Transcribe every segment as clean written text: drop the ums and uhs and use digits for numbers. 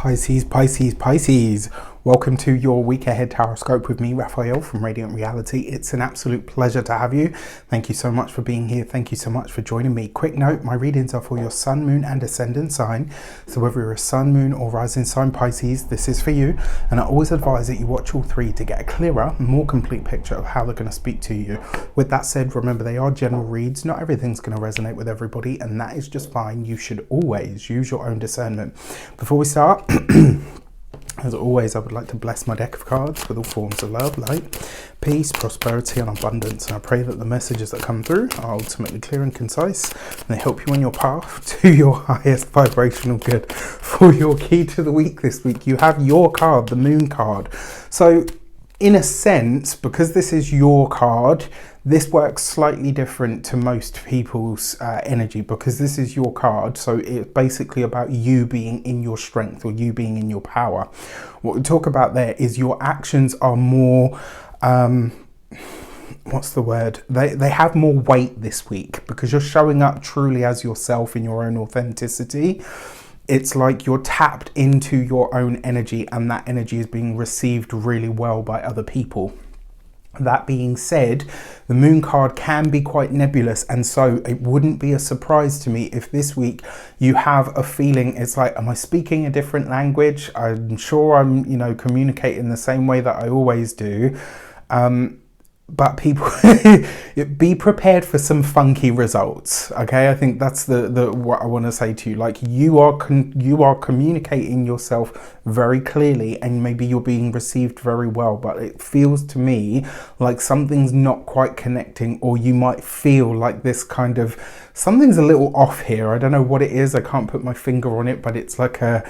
Pisces, Pisces, Pisces. Welcome to your week ahead horoscope with me, Raphael from Reydiant Reality. It's an absolute pleasure to have you. Thank you so much for being here. Thank you so much for joining me. Quick note, my readings are for your sun, moon and ascendant sign. So whether you're a sun, moon or rising sign Pisces, this is for you. And I always advise that you watch all three to get a clearer, more complete picture of how they're going to speak to you. With that said, remember they are general reads. Not everything's going to resonate with everybody, and that is just fine. You should always use your own discernment. Before we start, as always, I would like to bless my deck of cards with all forms of love, light, peace, prosperity and abundance. And I pray that the messages that come through are ultimately clear and concise, and they help you on your path to your highest vibrational good. For your key to the week this week, you have your card, the Moon card. So in a sense, because this is your card, this works slightly different to most people's energy, because this is your card. So it's basically about you being in your strength or you being in your power. What we talk about there is your actions are more, what's the word? They have more weight this week because you're showing up truly as yourself in your own authenticity. It's like you're tapped into your own energy, and that energy is being received really well by other people. That being said, the Moon card can be quite nebulous, and so it wouldn't be a surprise to me if this week you have a feeling it's like, am I speaking a different language? I'm sure I'm, communicating the same way that I always do. But people, be prepared for some funky results. Okay, I think that's the what I want to say to you. Like you are communicating yourself very clearly, and maybe you're being received very well. But it feels to me like something's not quite connecting, or you might feel like this kind of something's a little off here. I don't know what it is. I can't put my finger on it, but it's like a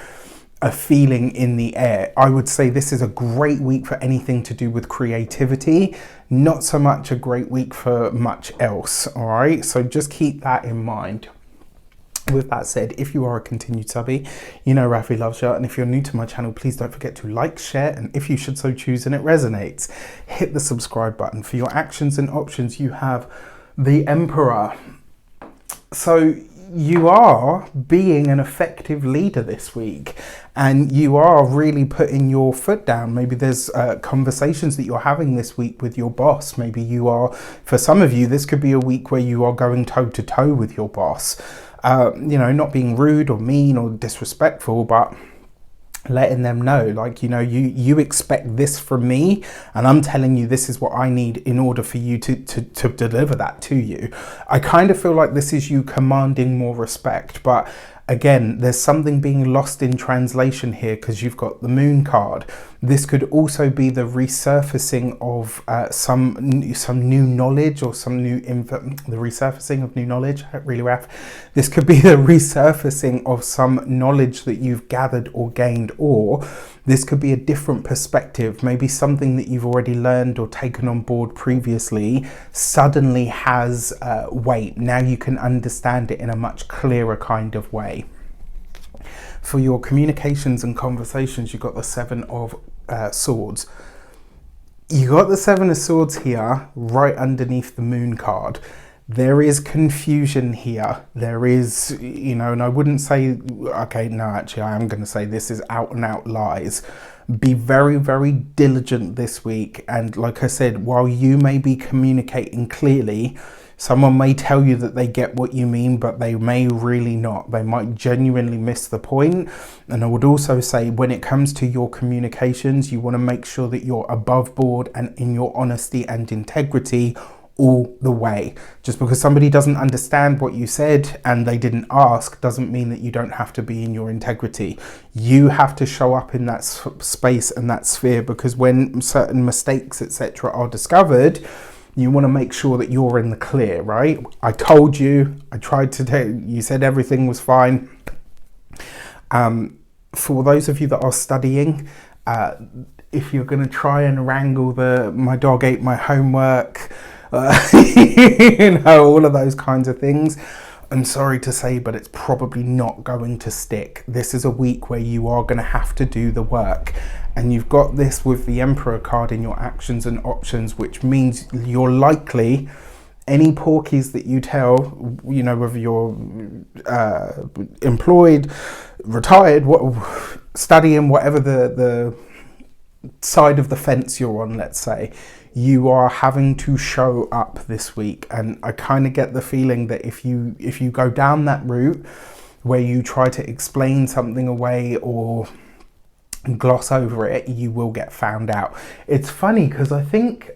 feeling in the air. I would say this is a great week for anything to do with creativity, not so much a great week for much else. All right, so just keep that in mind. With that said, if you are a continued subby, you know Rafi loves you, and if you're new to my channel, please don't forget to like, share, and if you should so choose and it resonates, hit the subscribe button. For your actions and options, you have the Emperor. So you are being an effective leader this week, and you are really putting your foot down. Maybe there's conversations that you're having this week with your boss. Maybe you are, for some of you, this could be a week where you are going toe to toe with your boss. Not being rude or mean or disrespectful, but letting them know, like, you expect this from me, and I'm telling you this is what I need in order for you to deliver that to you. I kind of feel like this is you commanding more respect, but again, there's something being lost in translation here because you've got the Moon card. This could also be the resurfacing of some new knowledge, or some new info. The resurfacing of new knowledge, really rough. This could be the resurfacing of some knowledge that you've gathered or gained, or this could be a different perspective. Maybe something that you've already learned or taken on board previously suddenly has weight. Now you can understand it in a much clearer kind of way. For your communications and conversations, you've got the Seven of Swords. You got the Seven of Swords here right underneath the Moon card. There is confusion here. There is, and I wouldn't say, okay, no, actually I am going to say this is out and out lies. Be very, very diligent this week. And like I said, while you may be communicating clearly, someone may tell you that they get what you mean, but they may really not. They might genuinely miss the point. And I would also say, when it comes to your communications, you want to make sure that you're above board and in your honesty and integrity all the way. Just because somebody doesn't understand what you said and they didn't ask doesn't mean that you don't have to be in your integrity. You have to show up in that space and that sphere, because when certain mistakes, etc., are discovered, you want to make sure that you're in the clear, right? I told you, I tried to tell you, you said everything was fine. For those of you that are studying, if you're going to try and wrangle my dog ate my homework, all of those kinds of things, I'm sorry to say, but it's probably not going to stick. This is a week where you are going to have to do the work. And you've got this with the Emperor card in your actions and options, which means you're likely, any porkies that you tell, whether you're employed, retired, studying whatever the side of the fence you're on, let's say, you are having to show up this week. And I kind of get the feeling that if you go down that route where you try to explain something away or gloss over it, you will get found out. It's funny because I think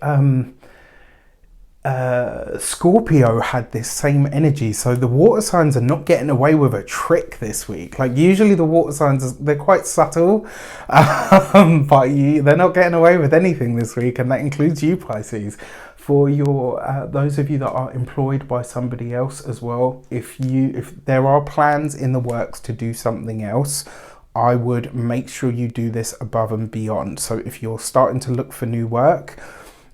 Scorpio had this same energy, so the water signs are not getting away with a trick this week. Like, usually the water signs, they're quite subtle, but they're not getting away with anything this week, and that includes you, Pisces. For your those of you that are employed by somebody else as well, if there are plans in the works to do something else, I would make sure you do this above and beyond. So if you're starting to look for new work,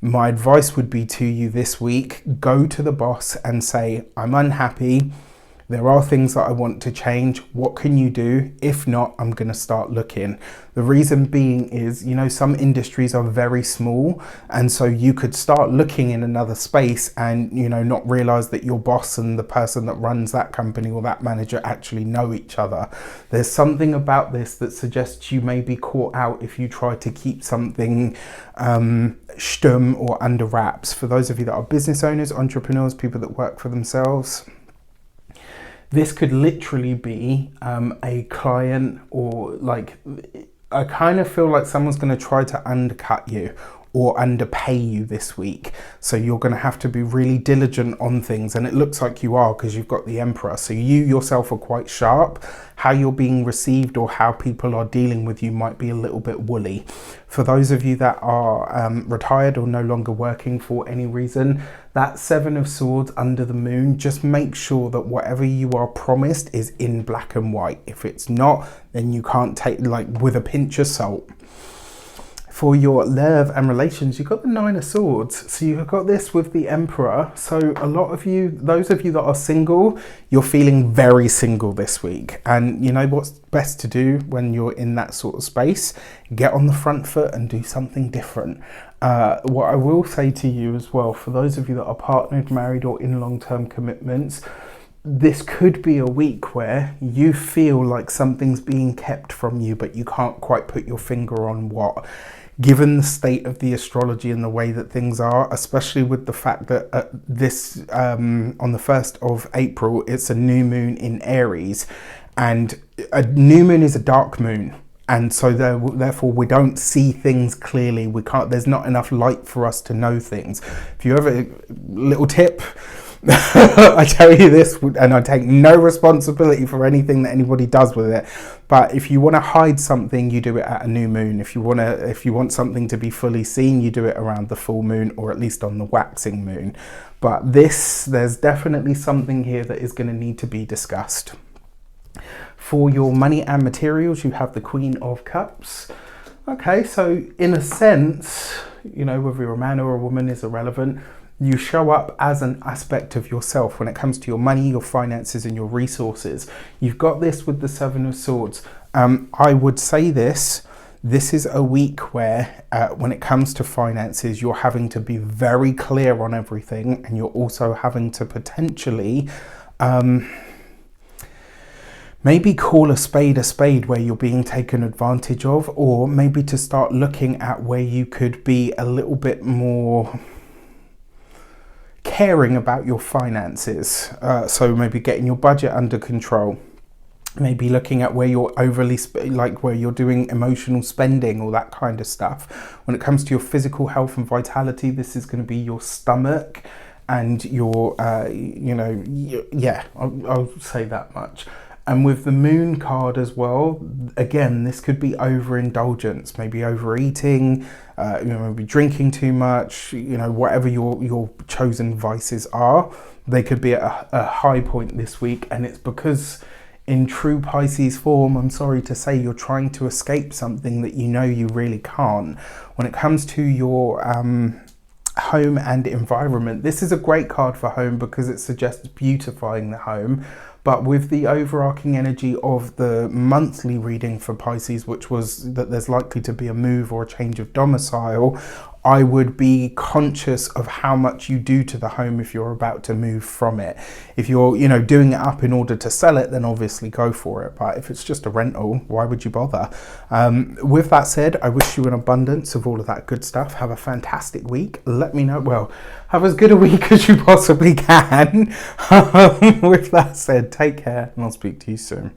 my advice would be to you this week, go to the boss and say, I'm unhappy. There are things that I want to change. What can you do? If not, I'm going to start looking. The reason being is, some industries are very small. And so you could start looking in another space and, not realize that your boss and the person that runs that company or that manager actually know each other. There's something about this that suggests you may be caught out if you try to keep something stum or under wraps. For those of you that are business owners, entrepreneurs, people that work for themselves, this could literally be a client, or I kind of feel like someone's going to try to undercut you or underpay you this week. So you're going to have to be really diligent on things. And it looks like you are, because you've got the Emperor. So you yourself are quite sharp. How you're being received or how people are dealing with you might be a little bit woolly. For those of you that are retired or no longer working for any reason, that Seven of Swords under the moon, just make sure that whatever you are promised is in black and white. If it's not, then you can't take, with a pinch of salt. For your love and relations, you've got the Nine of Swords. So you've got this with the Emperor. So a lot of you, those of you that are single, you're feeling very single this week. And you know what's best to do when you're in that sort of space? Get on the front foot and do something different. What I will say to you as well, for those of you that are partnered, married, or in long-term commitments, this could be a week where you feel like something's being kept from you, but you can't quite put your finger on what. Given the state of the astrology and the way that things are, especially with the fact that on the 1st of April, it's a new moon in Aries, and a new moon is a dark moon. And so therefore we don't see things clearly. There's not enough light for us to know things. If you have a little tip, I tell you this, and I take no responsibility for anything that anybody does with it, but if you want to hide something, you do it at a new moon. If you want something to be fully seen, you do it around the full moon, or at least on the waxing moon. But there's definitely something here that is going to need to be discussed. For your money and materials, you have the Queen of Cups. Okay, so in a sense, whether you're a man or a woman is irrelevant. You show up as an aspect of yourself when it comes to your money, your finances, and your resources. You've got this with the Seven of Swords. I would say this is a week where when it comes to finances, you're having to be very clear on everything, and you're also having to potentially maybe call a spade where you're being taken advantage of, or maybe to start looking at where you could be a little bit more caring about your finances. So maybe getting your budget under control, maybe looking at where you're overly where you're doing emotional spending, all that kind of stuff. When it comes to your physical health and vitality, this is going to be your stomach and your I'll say that much. And with the Moon card as well, again, this could be overindulgence, maybe overeating, maybe drinking too much, whatever your chosen vices are. They could be at a high point this week, and it's because in true Pisces form, I'm sorry to say, you're trying to escape something that you really can't. When it comes to your home and environment, this is a great card for home because it suggests beautifying the home. But with the overarching energy of the monthly reading for Pisces, which was that there's likely to be a move or a change of domicile, I would be conscious of how much you do to the home if you're about to move from it. If you're, doing it up in order to sell it, then obviously go for it. But if it's just a rental, why would you bother? With that said, I wish you an abundance of all of that good stuff. Have a fantastic week. Let me know. Well, have as good a week as you possibly can. With that said, take care and I'll speak to you soon.